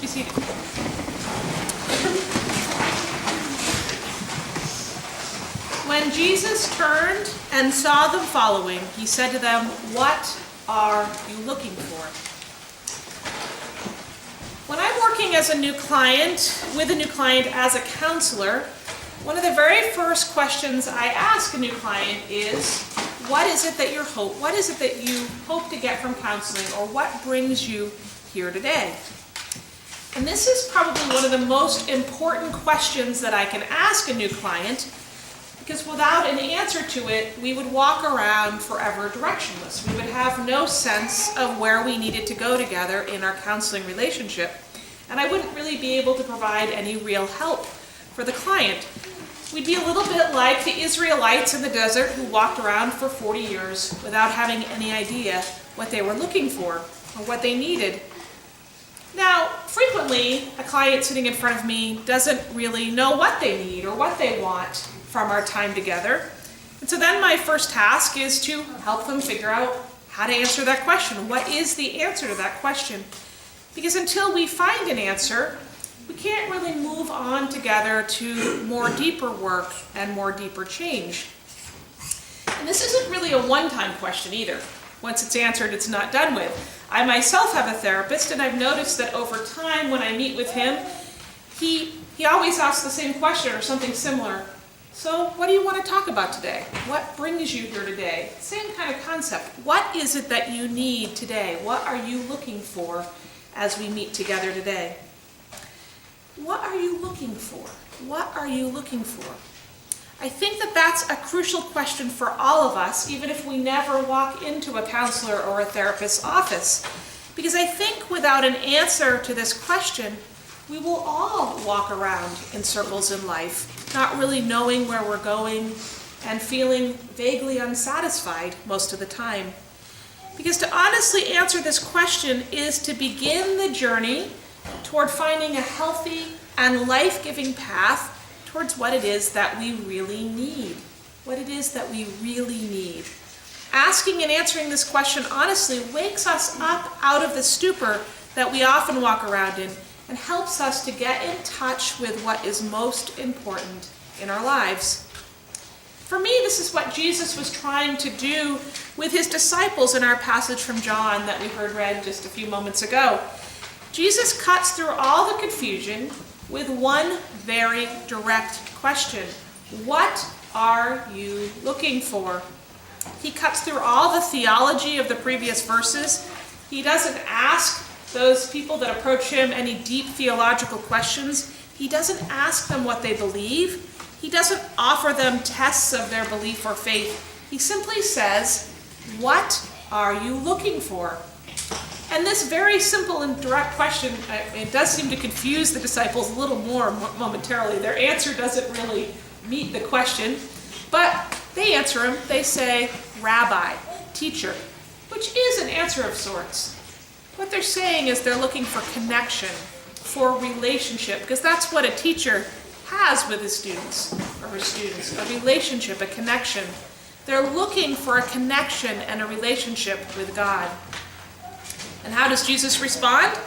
Be seated. When Jesus turned and saw them following, he said to them, "What are you looking for?" When I'm working as a new client, with a new client as a counselor, one of the very first questions I ask a new client is, what is it that what is it that you hope to get from counseling, or what brings you here today? And this is probably one of the most important questions that I can ask a new client, because without an answer to it, we would walk around forever directionless. We would have no sense of where we needed to go together in our counseling relationship, and I wouldn't really be able to provide any real help for the client. We'd be a little bit like the Israelites in the desert who walked around for 40 years without having any idea what they were looking for or what they needed. Now, frequently, a client sitting in front of me doesn't really know what they need or what they want from our time together. And so then my first task is to help them figure out how to answer that question. What is the answer to that question? Because until we find an answer, we can't really move on together to more deeper work and more deeper change. And this isn't really a one-time question either. Once it's answered, it's not done with. I myself have a therapist, and I've noticed that over time when I meet with him, he always asks the same question or something similar. So what do you want to talk about today? What brings you here today? Same kind of concept. What is it that you need today? What are you looking for as we meet together today? What are you looking for? What are you looking for? I think that that's a crucial question for all of us, even if we never walk into a counselor or a therapist's office. Because I think without an answer to this question, we will all walk around in circles in life, not really knowing where we're going and feeling vaguely unsatisfied most of the time. Because to honestly answer this question is to begin the journey toward finding a healthy and life-giving path towards what it is that we really need. What it is that we really need. Asking and answering this question honestly wakes us up out of the stupor that we often walk around in and helps us to get in touch with what is most important in our lives. For me, this is what Jesus was trying to do with his disciples in our passage from John that we heard read just a few moments ago. Jesus cuts through all the confusion with one very direct question. What are you looking for? He cuts through all the theology of the previous verses. He doesn't ask those people that approach him any deep theological questions. He doesn't ask them what they believe. He doesn't offer them tests of their belief or faith. He simply says, "What are you looking for?" And this very simple and direct question, it does seem to confuse the disciples a little more momentarily. Their answer doesn't really meet the question, but they answer him. They say, "Rabbi," teacher, which is an answer of sorts. What they're saying is they're looking for connection, for relationship, because that's what a teacher has with his students, or her students, a relationship, a connection. They're looking for a connection and a relationship with God. And how does Jesus respond?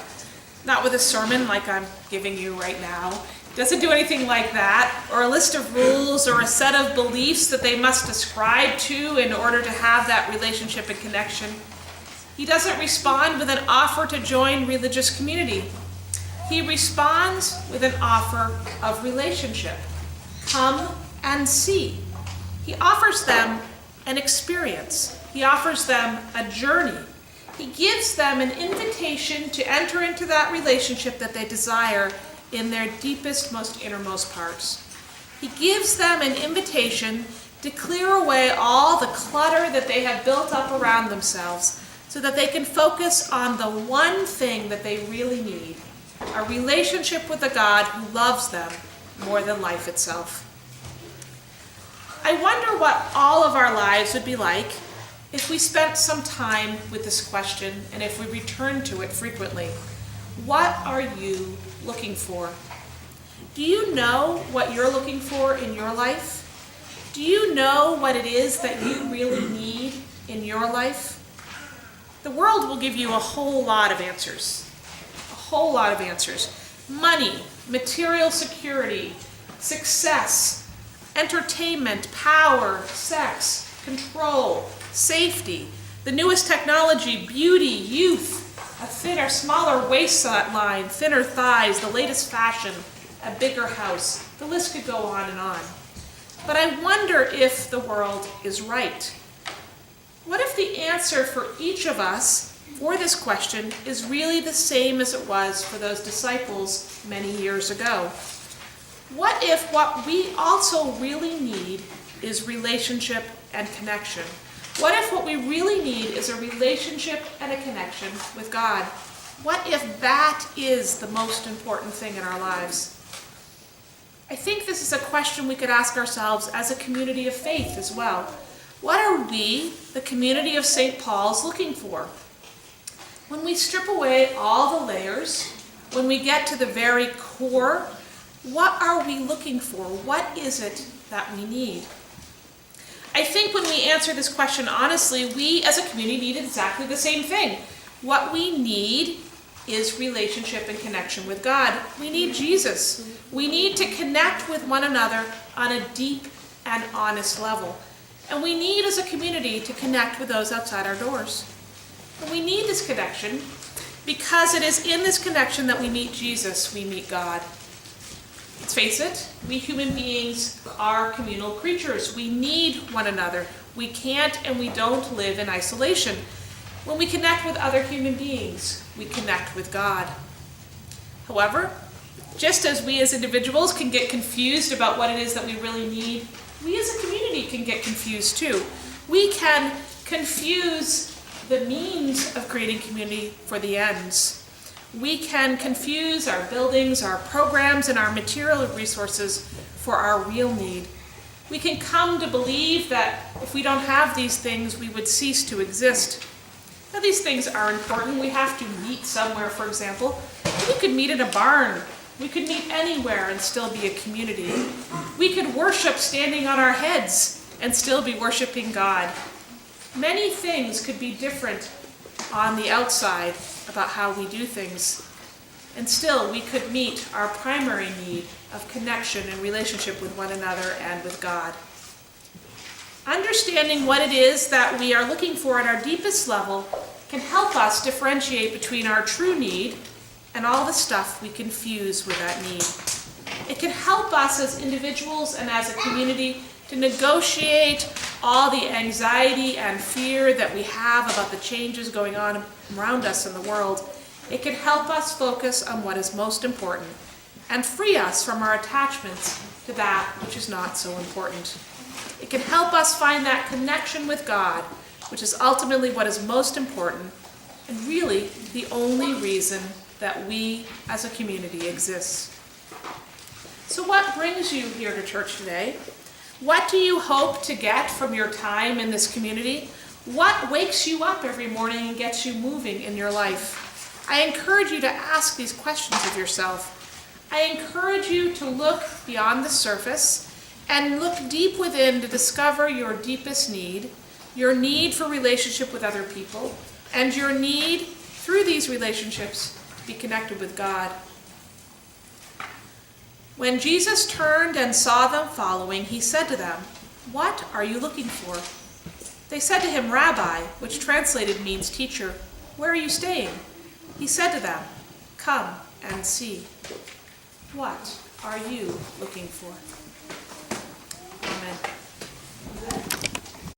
Not with a sermon like I'm giving you right now. He doesn't do anything like that, or a list of rules or a set of beliefs that they must ascribe to in order to have that relationship and connection. He doesn't respond with an offer to join religious community. He responds with an offer of relationship. Come and see. He offers them an experience. He offers them a journey. He gives them an invitation to enter into that relationship that they desire in their deepest, most innermost parts. He gives them an invitation to clear away all the clutter that they have built up around themselves so that they can focus on the one thing that they really need, a relationship with a God who loves them more than life itself. I wonder what all of our lives would be like if we spent some time with this question and if we returned to it frequently. What are you looking for? Do you know what you're looking for in your life? Do you know what it is that you really need in your life? The world will give you a whole lot of answers. A whole lot of answers. Money, material security, success, entertainment, power, sex, control, safety, the newest technology, beauty, youth, a thinner, smaller waistline, thinner thighs, the latest fashion, a bigger house. The list could go on and on. But I wonder if the world is right. What if the answer for each of us for this question is really the same as it was for those disciples many years ago? What if what we also really need is relationship and connection? What if what we really need is a relationship and a connection with God? What if that is the most important thing in our lives? I think this is a question we could ask ourselves as a community of faith as well. What are we, the community of St. Paul's, looking for? When we strip away all the layers, when we get to the very core, what are we looking for? What is it that we need? I think when we answer this question honestly, we as a community need exactly the same thing. What we need is relationship and connection with God. We need Jesus. We need to connect with one another on a deep and honest level. And we need as a community to connect with those outside our doors. And we need this connection because it is in this connection that we meet Jesus, we meet God. Let's face it, we human beings are communal creatures. We need one another. We can't and we don't live in isolation. When we connect with other human beings, we connect with God. However, just as we as individuals can get confused about what it is that we really need, we as a community can get confused too. We can confuse the means of creating community for the ends. We can confuse our buildings, our programs, and our material resources for our real need. We can come to believe that if we don't have these things, we would cease to exist. Now, these things are important. We have to meet somewhere, for example. We could meet in a barn. We could meet anywhere and still be a community. We could worship standing on our heads and still be worshiping God. Many things could be different on the outside about how we do things. And still, we could meet our primary need of connection and relationship with one another and with God. Understanding what it is that we are looking for at our deepest level can help us differentiate between our true need and all the stuff we confuse with that need. It can help us as individuals and as a community to negotiate all the anxiety and fear that we have about the changes going on around us in the world. It can help us focus on what is most important and free us from our attachments to that which is not so important. It can help us find that connection with God, which is ultimately what is most important and really the only reason that we as a community exist. So what brings you here to church today? What do you hope to get from your time in this community? What wakes you up every morning and gets you moving in your life? I encourage you to ask these questions of yourself. I encourage you to look beyond the surface and look deep within to discover your deepest need, your need for relationship with other people, and your need, through these relationships, to be connected with God. When Jesus turned and saw them following, he said to them, "What are you looking for?" They said to him, "Rabbi," which translated means teacher, "where are you staying?" He said to them, "Come and see." What are you looking for?